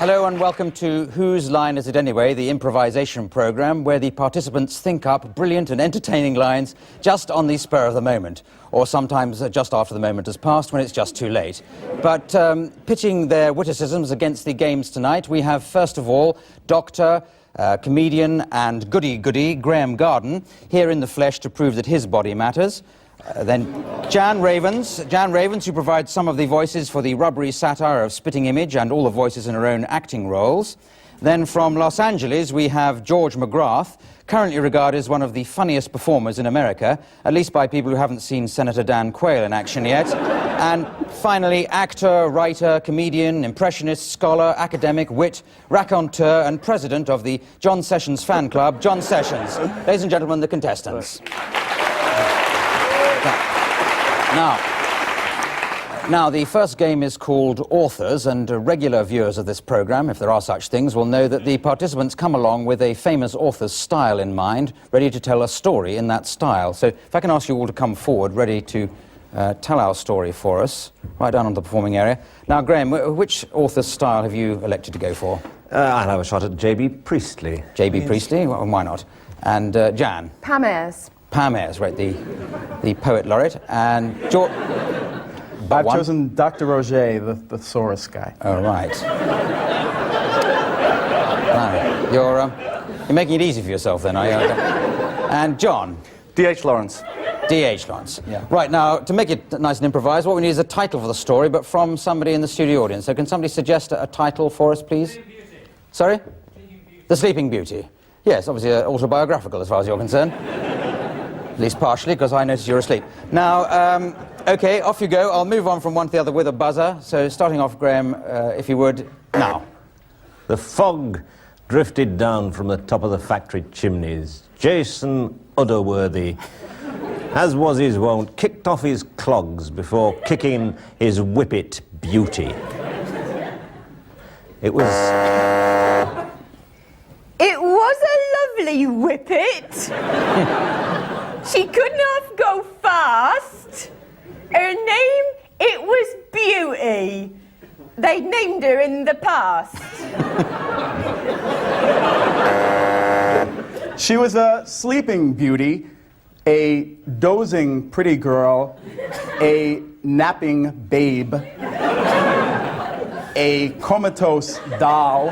Hello and welcome to Whose Line Is It Anyway, the improvisation programme where the participants think up brilliant and entertaining lines just on the spur of the moment, or sometimes just after the moment has passed when it's just too late. But pitching their witticisms against the games tonight, we have first of all Doctor, comedian and goody-goody Graham Garden here in the flesh to prove that his body matters. Then Jan Ravens, who provides some of the voices for the rubbery satire of Spitting Image and all the voices in her own acting roles. Then from Los Angeles we have George McGrath, currently regarded as one of the funniest performers in America, at least by people who haven't seen Senator Dan Quayle in action yet. And finally, actor, writer, comedian, impressionist, scholar, academic, wit, raconteur and president of the John Sessions fan club, John Sessions. Ladies and gentlemen, the contestants. Now, the first game is called Authors, and regular viewers of this programme, if there are such things, will know that the participants come along with a famous author's style in mind, ready to tell a story in that style. So if I can ask you all to come forward, ready to tell our story for us, right down on the performing area. Now, Graham, which author's style have you elected to go for? I'll have a shot at J.B. Priestley. J.B. Priestley? Well, why not? And Jan? Pam Ayres. Pam Ayres, right, the poet laureate. And George... I've chosen Dr. Roget, the thesaurus guy. Oh, right. Right. You're making it easy for yourself then, are you? And John? D.H. Lawrence. D.H. Lawrence. Yeah. Right, now, to make it nice and improvised, what we need is a title for the story, but from somebody in the studio audience. So can somebody suggest a title for us, please? Sleeping Beauty. Sorry? Sleeping Beauty. The Sleeping Beauty. Yes, obviously autobiographical as far as you're concerned. At least partially, because I noticed you're asleep. Now, OK, off you go. I'll move on from one to the other with a buzzer. So starting off, Graham, if you would, now. The fog drifted down from the top of the factory chimneys. Jason Udderworthy, as was his wont, kicked off his clogs before kicking his whippet Beauty. It was a lovely whippet. She could not go fast. Her name, it was Beauty. They named her in the past. She was a sleeping beauty, a dozing pretty girl, a napping babe, a comatose doll.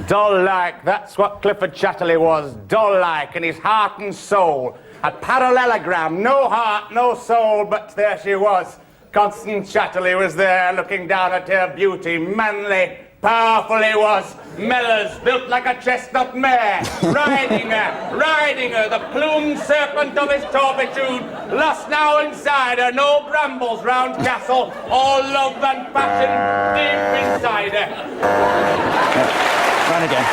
Doll-like, that's what Clifford Chatterley was, doll-like in his heart and soul. A parallelogram, no heart, no soul, but there she was. Constance Chatterley was there looking down at her beauty, manly, powerful he was. Mellors, built like a chestnut mare, riding her, the plumed serpent of his turpitude, lost now inside her, no brambles round castle, all love and passion deep inside her. Run again.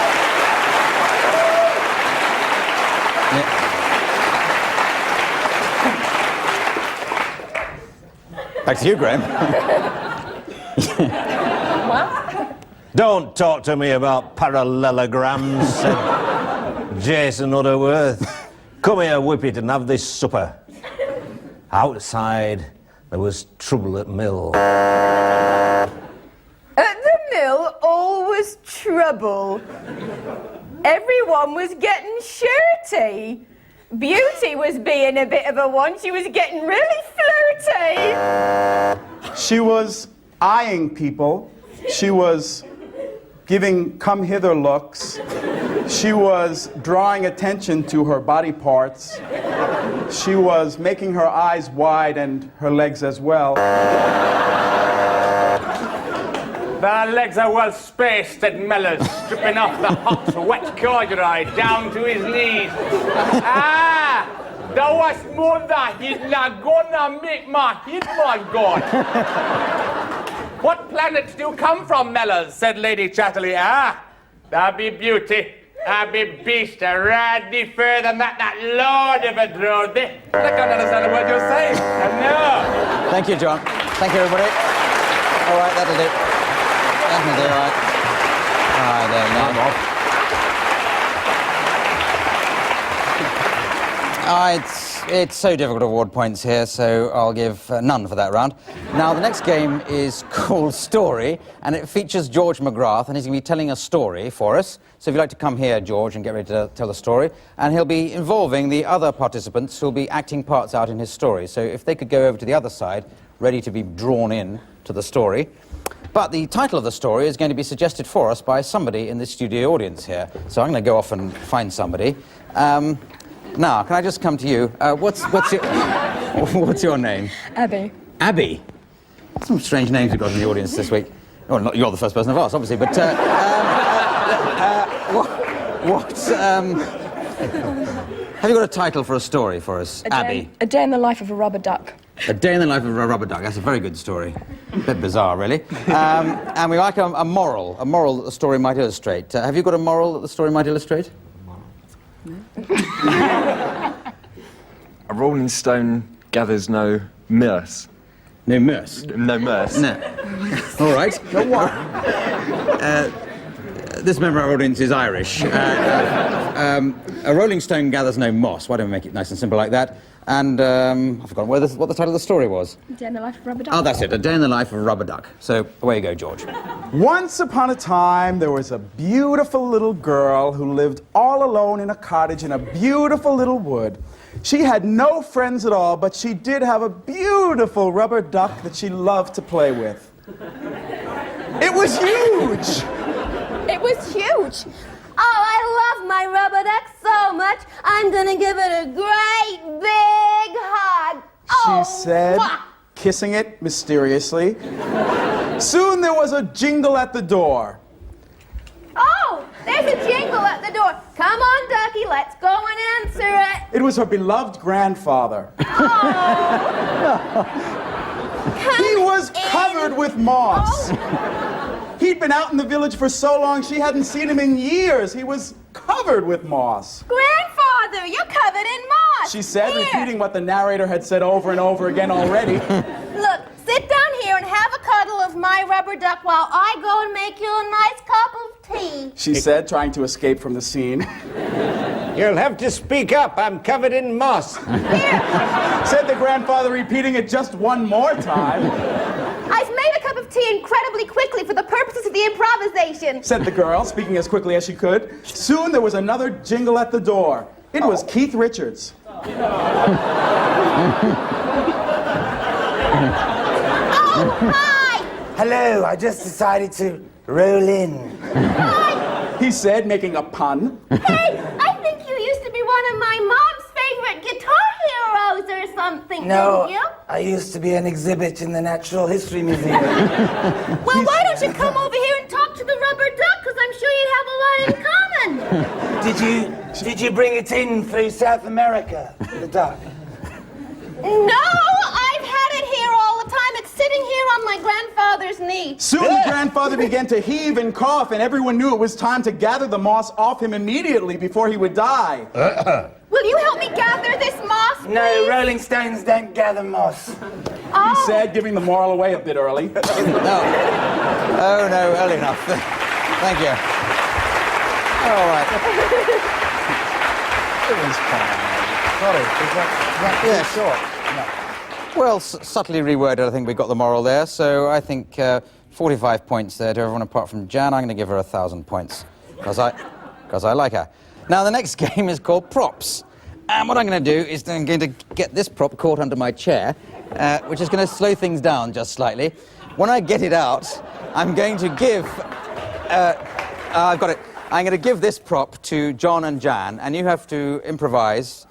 Yeah. Back to you, Graham. Don't talk to me about parallelograms, said Jason Udderworth. Come here, Whippet, and have this supper. Outside, there was trouble at mill. At the mill, all was trouble. Everyone was getting shirty. Beauty was being a bit of a one. She was getting really flirty. She was eyeing people. She was giving come-hither looks. She was drawing attention to her body parts. She was making her eyes wide and her legs as well. The legs are well spaced, said Mellors, stripping off the hot, wet corduroy down to his knees. Ah! That was mother, he's not gonna make my hit, my God. What planet do you come from, Mellors? Said Lady Chatterley. Ah, that be Beauty, that be beast, right thee further than that Lord ever drove thee. I can't understand a word you're saying. No. Thank you, John. Thank you, everybody. All right, that'll do. That'll do, all right. All right, there, now. All right. it's so difficult to award points here, so I'll give none for that round. Now, the next game is called Story, and it features George McGrath, and he's going to be telling a story for us. So if you'd like to come here, George, and get ready to tell the story. And he'll be involving the other participants who'll be acting parts out in his story. So if they could go over to the other side, ready to be drawn in to the story. But the title of the story is going to be suggested for us by somebody in the studio audience here. So I'm going to go off and find somebody. Now, can I just come to you? What's your name? Abby. Abby? Some strange names you've got in the audience this week. Well, not, you're the first person I've asked, obviously, but have you got a title for a story for us, Abby? A day in the life of a rubber duck. A day in the life of a rubber duck. That's a very good story. A bit bizarre, really. And we like a moral that the story might illustrate. Have you got a moral that the story might illustrate? A rolling stone gathers no mirth. No mirth. No mirth. No. All right. No what? This member of our audience is Irish. A rolling stone gathers no moss. Why don't we make it nice and simple like that? And I've forgotten what the title of the story was. A day in the life of a rubber duck. Oh, that's it. A day in the life of a rubber duck. So away you go, George. Once upon a time, there was a beautiful little girl who lived all alone in a cottage in a beautiful little wood. She had no friends at all, but she did have a beautiful rubber duck that she loved to play with. It was huge! It was huge. Oh, I love my rubber duck so much, I'm gonna give it a great big hug. She said, mwah. kissing it mysteriously. Soon there was a jingle at the door. Oh, there's a jingle at the door. Come on, Ducky, let's go and answer it. It was her beloved grandfather. He was covered with moss. He'd been out in the village for so long she hadn't seen him in years. He was covered with moss. Grandfather, you're covered in moss. She said, Here. repeating what the narrator had said over and over again already. Look, sit down here and have a cuddle of my rubber duck while I go and make you a nice cup of tea. She said, trying to escape from the scene. You'll have to speak up. I'm covered in moss. Said the grandfather, repeating it just one more time. I've made a cup of tea incredibly quickly for the purposes of the improvisation. Said the girl, speaking as quickly as she could. Soon there was another jingle at the door. It was Keith Richards. Oh, hi! Hello, I just decided to roll in. Hi! He said, making a pun. Hey, I think you used to be one of my mom's favorite guitar heroes or something, No, didn't you? I used to be an exhibit in the Natural History Museum. Well, why don't you come over here and talk to the rubber duck? Because I'm sure you'd have a lot in common. Did you bring it in through South America, the duck? No, I've had it here all the time. It's sitting here on my grandfather's knee. Soon the grandfather began to heave and cough, and everyone knew it was time to gather the moss off him immediately before he would die. Will you help me gather this moss, please? No, Rolling Stones don't gather moss. He Oh. said, giving the moral away a bit early. No. Oh, no, early enough. Thank you. All right. It was fine. Sorry, is that Yeah. too short? Well, subtly reworded, I think we got the moral there. So I think 45 points there to everyone apart from Jan. I'm going to give her 1,000 points because I like her. Now, the next game is called Props. And what I'm going to do is I'm going to get this prop caught under my chair, which is going to slow things down just slightly. When I get it out, I'm going to give... I've got it. I'm going to give this prop to John and Jan, and you have to improvise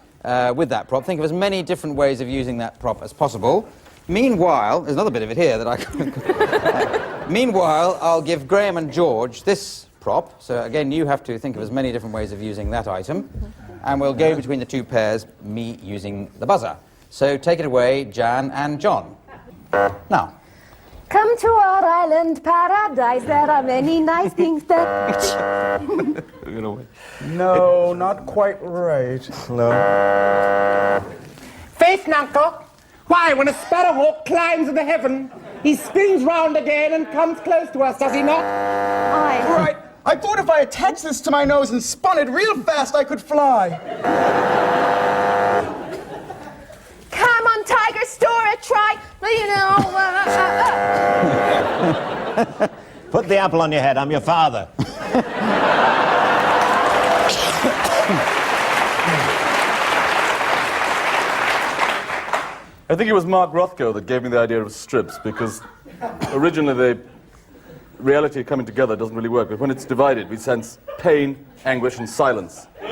with that prop. Think of as many different ways of using that prop as possible. Meanwhile, there's another bit of it here that I can... Meanwhile, I'll give Graham and George this prop. So again, you have to think of as many different ways of using that item. And we'll go between the two pairs, me using the buzzer. So take it away, Jan and John. Now. Come to our island paradise. There are many nice things that... No, not quite right. Faith, Nuncle. Why, when a sparrowhawk climbs into heaven, he spins round again and comes close to us, does he not? Right. I thought if I attached this to my nose and spun it real fast, I could fly. try, you know. Put the apple on your head, I'm your father. I think it was Mark Rothko that gave me the idea of strips, because originally reality coming together doesn't really work, but when it's divided, we sense pain, anguish, and silence. Do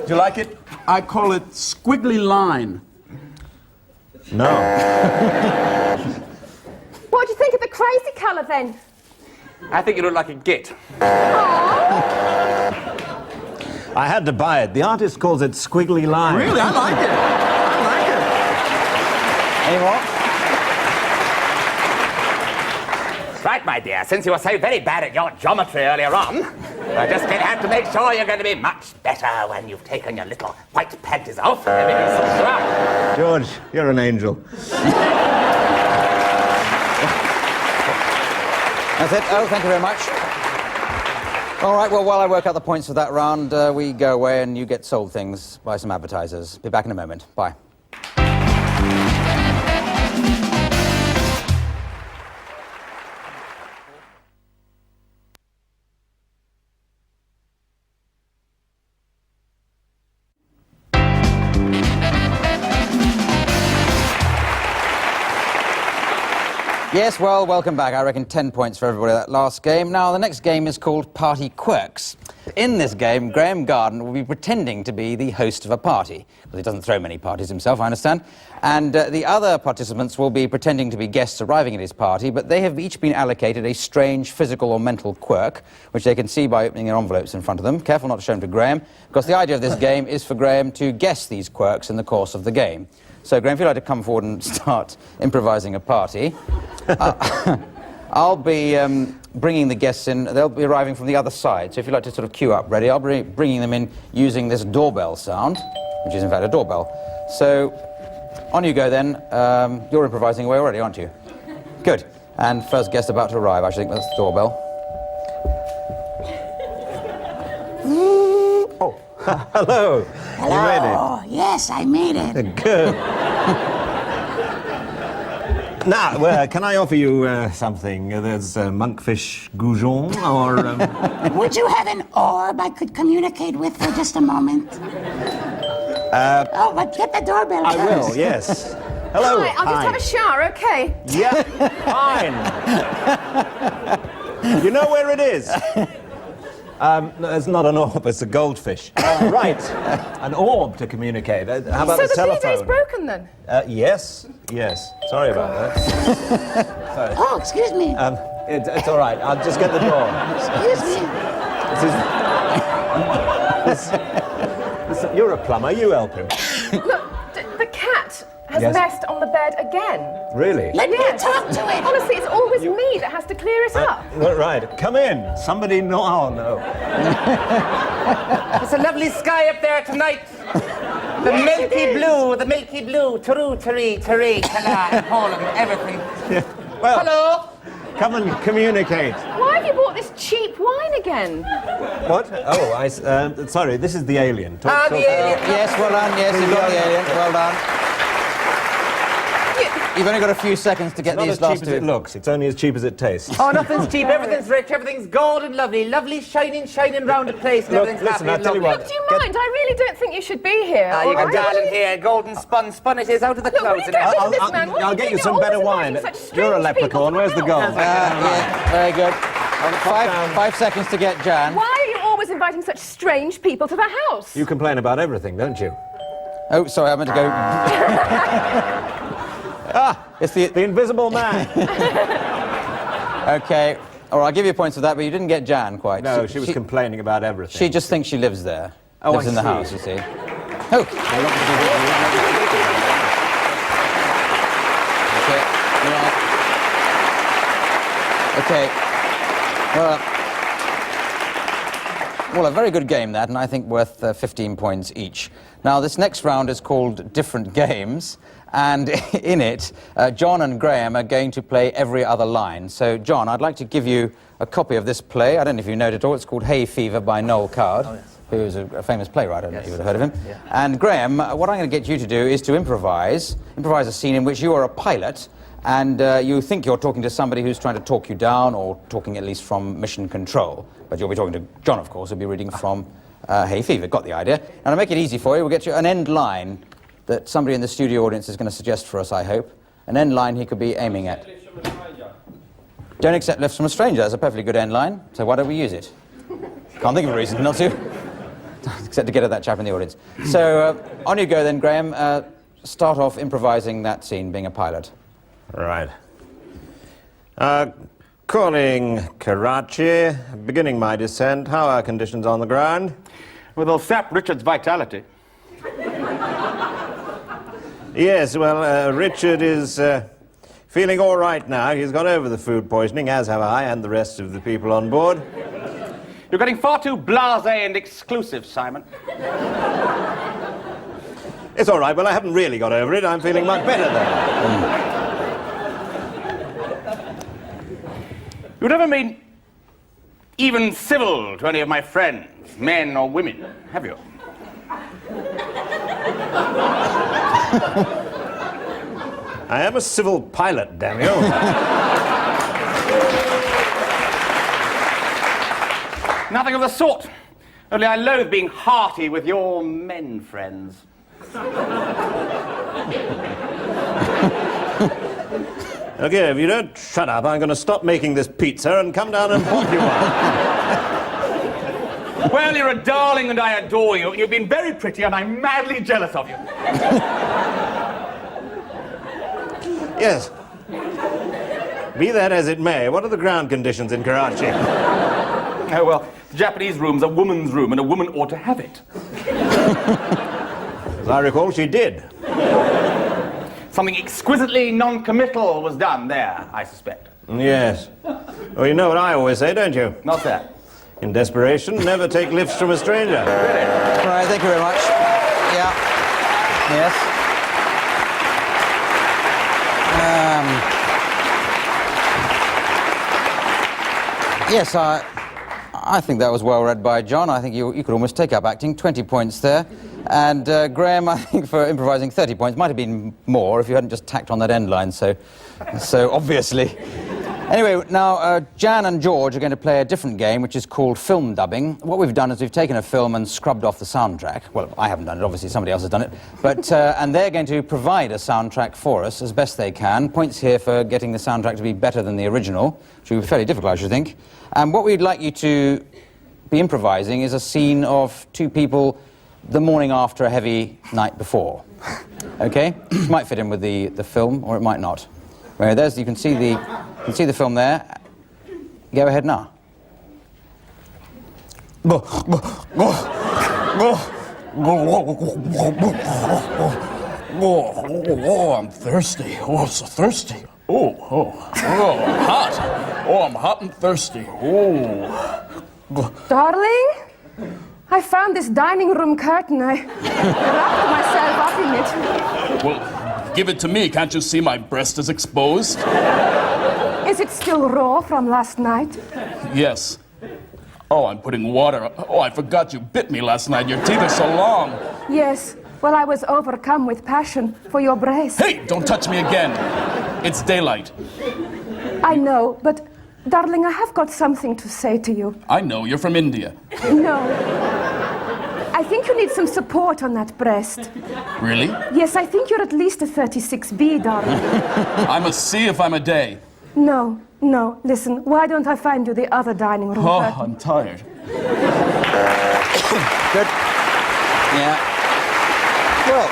you like it? I call it squiggly line. No. What do you think of the crazy colour then? I think you look like a git. I had to buy it. The artist calls it squiggly line. Really? I like it. I like it. Any more? Right, my dear, since you were so very bad at your geometry earlier on, we're just going to have to make sure you're going to be much better when you've taken your little white panties off and everything's sorted out. George, you're an angel. That's it. Oh, thank you very much. All right, well, while I work out the points for that round, we go away and you get sold things by some advertisers. Be back in a moment. Bye. Yes, well, welcome back. I reckon 10 points for everybody that last game. Now, the next game is called Party Quirks. In this game, Graham Garden will be pretending to be the host of a party. Well, he doesn't throw many parties himself, I understand. And the other participants will be pretending to be guests arriving at his party, but they have each been allocated a strange physical or mental quirk, which they can see by opening their envelopes in front of them. Careful not to show them to Graham, because the idea of this game is for Graham to guess these quirks in the course of the game. So, Graham, if you'd like to come forward and start improvising a party. I'll be bringing the guests in. They'll be arriving from the other side. So if you'd like to sort of queue up ready, I'll be bringing them in using this doorbell sound, which is in fact a doorbell. So on you go then. You're improvising away already, aren't you? Good. And first guest about to arrive. I should think that's the doorbell. Oh, hello. Hello. You made it. Yes, I made it. Good. Now, can I offer you something? There's monkfish goujon, or... Would you have an orb I could communicate with for just a moment? Oh, but get the doorbell I first. will, yes. Hello. Hi, I'll just have a shower, okay? Yeah, fine. You know where it is? No, it's not an orb, it's a goldfish. Right, an orb to communicate. How about So the the telephone? PJ's broken then? Yes. Sorry about that. Sorry. Oh, excuse me. It's all right. I'll just get the door. Excuse me. You're a plumber. You help him. Look, the cat has Yes. messed on the bed again. Really? Let me Yes. talk to it. Honestly, it's always me that has to clear it up. Well, right. Come in. Somebody. No. Oh no. It's a lovely sky up there tonight. The milky blue, taroo, tala, Holland, everything. Well, Hello? come and communicate. Why have you bought this cheap wine again? What? Oh, sorry. This is the alien. Talk, The alien. Yes, well done. Yes, you've got the alien. Well done. You've only got a few seconds to get Not these as cheap last as two. it looks. It's only as cheap as it tastes. Oh, nothing's cheap, everything's rich, everything's gold and lovely, shining round the place, and Look, everything's listen, happy I'll and tell you lovely. what. Look, do you mind? I really don't think you should be here. You all got right? darling here, golden spun it is out of the Look, will clouds. you get rid of this man? What are I'll you get you doing? some You're better always wine. inviting such You're a strange people leprechaun. to Where's the the gold? house. Yeah, very good. 5 seconds to get Jan. Why are you always inviting such strange people to the house? You complain about everything, don't you? Oh, sorry, I meant to go. It's The invisible man. Okay. All right, I'll give you points for that, but you didn't get Jan quite. No, she was complaining about everything. She just thinks she lives there. Oh, lives I in the see. house, you see. Oh. Okay. Yeah. Okay. Well, a very good game that, and I think worth 15 points each. Now, this next round is called Different Games, and in it, John and Graham are going to play every other line. So, John, I'd like to give you a copy of this play. I don't know if you know it at all. It's called Hay Fever by Noel Coward. Oh, yes. who's a famous playwright. I don't know if you would have heard of him. Yeah. And Graham, what I'm going to get you to do is to improvise a scene in which you are a pilot and you think you're talking to somebody who's trying to talk you down, or talking at least from mission control. But you'll be talking to John, of course, who'll be reading from Hay Fever. Got the idea? And to make it easy for you, we'll get you an end line that somebody in the studio audience is going to suggest for us, I hope. An end line he could be aiming at. Don't accept lifts from a stranger. That's a perfectly good end line, so why don't we use it? Can't think of a reason not to. Except to get at that chap in the audience. So, on you go then, Graham. Start off improvising that scene, being a pilot. Right. Calling Karachi, beginning my descent. How are conditions on the ground? Well, they'll sap Richard's vitality. Yes, well, Richard is feeling all right now. He's got over the food poisoning, as have I and the rest of the people on board. You're getting far too blasé and exclusive, Simon. It's all right. Well, I haven't really got over it. I'm feeling much better there. You've never been even civil to any of my friends, men or women, have you? I am a civil pilot, damn you. Nothing of the sort. Only I loathe being hearty with your men friends. Okay, if you don't shut up, I'm going to stop making this pizza and come down and pop you one. Well, you're a darling and I adore you. You've been very pretty and I'm madly jealous of you. Yes. Be that as it may, what are the ground conditions in Karachi? Oh, well, the Japanese room's a woman's room and a woman ought to have it. As I recall, she did. Something exquisitely non-committal was done there, I suspect. Yes. Well, you know what I always say, don't you? Not that. In desperation, never take lifts from a stranger. All right, thank you very much. Yeah. Yes. Yes, I think that was well read by John. I think you could almost take up acting. 20 points there. And Graham, I think for improvising 30 points, might have been more if you hadn't just tacked on that end line so obviously. Anyway, now Jan and George are going to play a different game, which is called film dubbing. What we've done is we've taken a film and scrubbed off the soundtrack. Well, I haven't done it, obviously somebody else has done it. But, and they're going to provide a soundtrack for us as best they can. Points here for getting the soundtrack to be better than the original, which would be fairly difficult, I should think. And what we'd like you to be improvising is a scene of two people the morning after a heavy night before. Okay? Which might fit in with the film, or it might not. Well, you can see the film there. Go ahead now. Oh, I'm thirsty. Oh, so thirsty. Oh, hot. Oh, I'm hot and thirsty. Oh. Darling, I found this dining room curtain. I wrapped myself up in it. Well, give it to me. Can't you see my breast is exposed? Is it still raw from last night? Yes. Oh, I'm putting water. Oh, I forgot you bit me last night. Your teeth are so long. Yes. Well, I was overcome with passion for your breast. Hey, don't touch me again. It's daylight. I know, but darling, I have got something to say to you. I know, you're from India. No. I think you need some support on that breast. Really? Yes, I think you're at least a 36B, darling. I must see if I'm a day. No. Listen, why don't I find you the other dining room Oh, curtain? I'm tired. Good. Yeah. Well.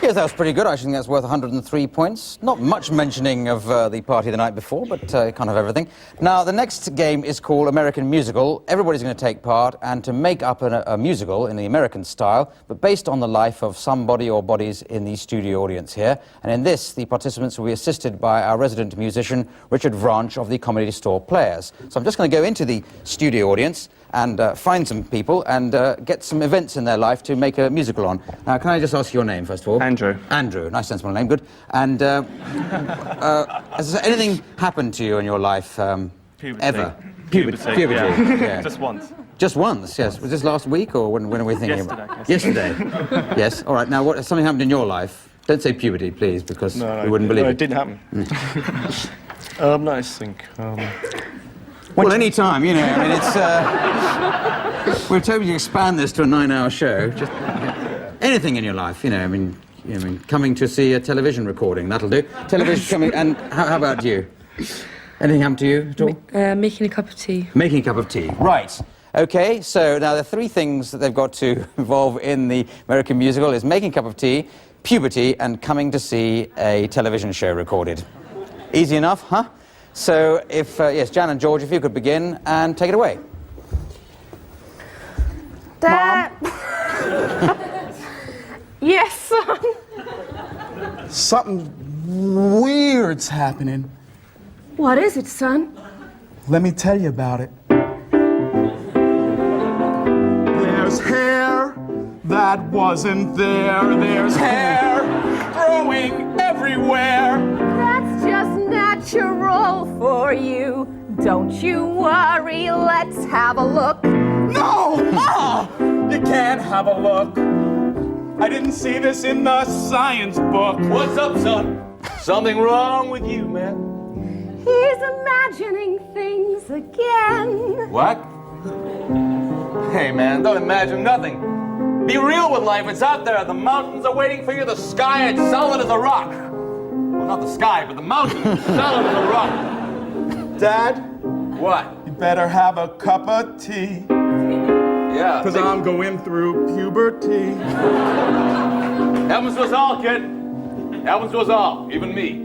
Yes, that was pretty good. I think that's worth 103 points. Not much mentioning of the party the night before, but kind of everything. Now, the next game is called American Musical. Everybody's going to take part, and to make up a musical in the American style, but based on the life of somebody or bodies in the studio audience here. And in this, the participants will be assisted by our resident musician, Richard Vranch of the Comedy Store Players. So I'm just going to go into the studio audience, and find some people and get some events in their life to make a musical on. Now, can I just ask your name, first of all? Andrew. Andrew, nice sensible name, good. And has anything happened to you in your life Puberty. ever? Puberty, yeah. Just once. Just once, yes. Was this last week, or when are we thinking about? Yesterday. Yes. All right. Now, what? Something happened in your life? Don't say puberty, please, because we wouldn't believe it. it. Didn't happen. Nice think. Well, any time, you know. I mean, it's. We're hoping to expand this to a 9-hour show. Just anything in your life, you know. I mean, coming to see a television recording, that'll do. Television coming, and how about you? Anything happened to you at all? Making a cup of tea. Making a cup of tea. Right. Okay, so now the three things that they've got to involve in the American musical is making a cup of tea, puberty, and coming to see a television show recorded. Easy enough, huh? So if, yes, Jan and George, if you could begin and take it away. Dad. Yes, son? Something weird's happening. What is it, son? Let me tell you about it. There's hair that wasn't there. There's hair growing everywhere. That's just natural for you. Don't you worry, let's have a look. No! Ma! You can't have a look. I didn't see this in the science book. What's up, son? Something wrong with you, man? He's imagining things again. What? Hey, man, don't imagine nothing. Be real with life. It's out there. The mountains are waiting for you. The sky, it's solid as a rock. Well, not the sky, but the mountain is solid as a rock. Dad, What? you better have a cup of tea. Yeah. Because I'm going through puberty. Happens to us all, kid. Happens to us all, even me.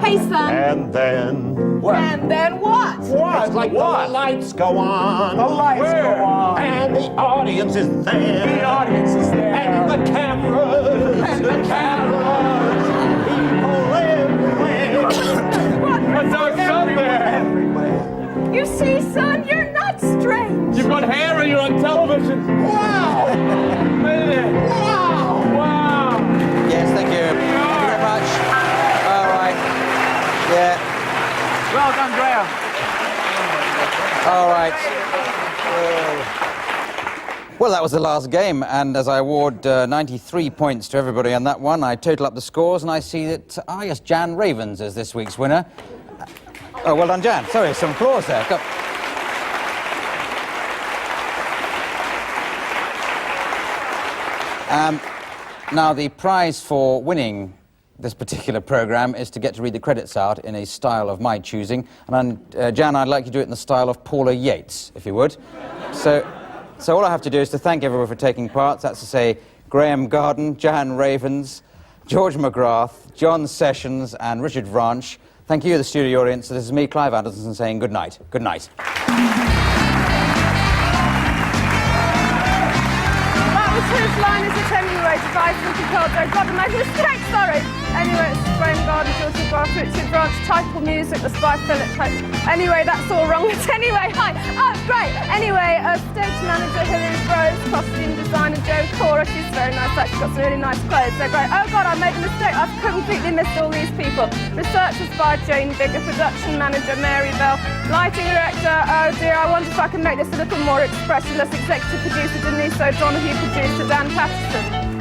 Hey, son. And then... What? And then what? What? It's like What? the lights go on. The lights Where? go on. And the audience is there. The audience is there. And the cameras. And the cameras. People everywhere. What's our son there? You see, son, you're not strange. You've got hair and you're on television. Wow! Man. Wow! Wow. Yes, thank you. Thank you very much. All right. Yeah. Well done, Graham. All right. Well, that was the last game, and as I award 93 points to everybody on that one, I total up the scores, and I see that, yes, Jan Ravens is this week's winner. Oh, well done, Jan. Sorry, some applause there. Go. Now, the prize for winning this particular programme is to get to read the credits out in a style of my choosing. And Jan, I'd like you to do it in the style of Paula Yates, if you would. So all I have to do is to thank everyone for taking part. That's to say, Graham Garden, Jan Ravens, George McGrath, John Sessions, and Richard Branch. Thank you, the studio audience. This is me, Clive Anderson, saying good night. Good night. That was whose line is it anyway? Device and control. Oh, God, I made a mistake, sorry. Anyway, it's Graham Garden, George McGrath, Richard Branch, title music, The Spy Philip Hope. Anyway, that's all wrong. But anyway, hi. Oh, great. Anyway, stage manager Hilary Rose, costume designer Joe Cora. She's very nice. She's got some really nice clothes. They're great. Oh, God, I made a mistake. I've completely missed all these people. Researchers by Jane Bigger, production manager Mary Bell, lighting director, oh dear, I wonder if I can make this a little more expressionless. Executive producer Denise O'Donoghue, producer Dan Patterson.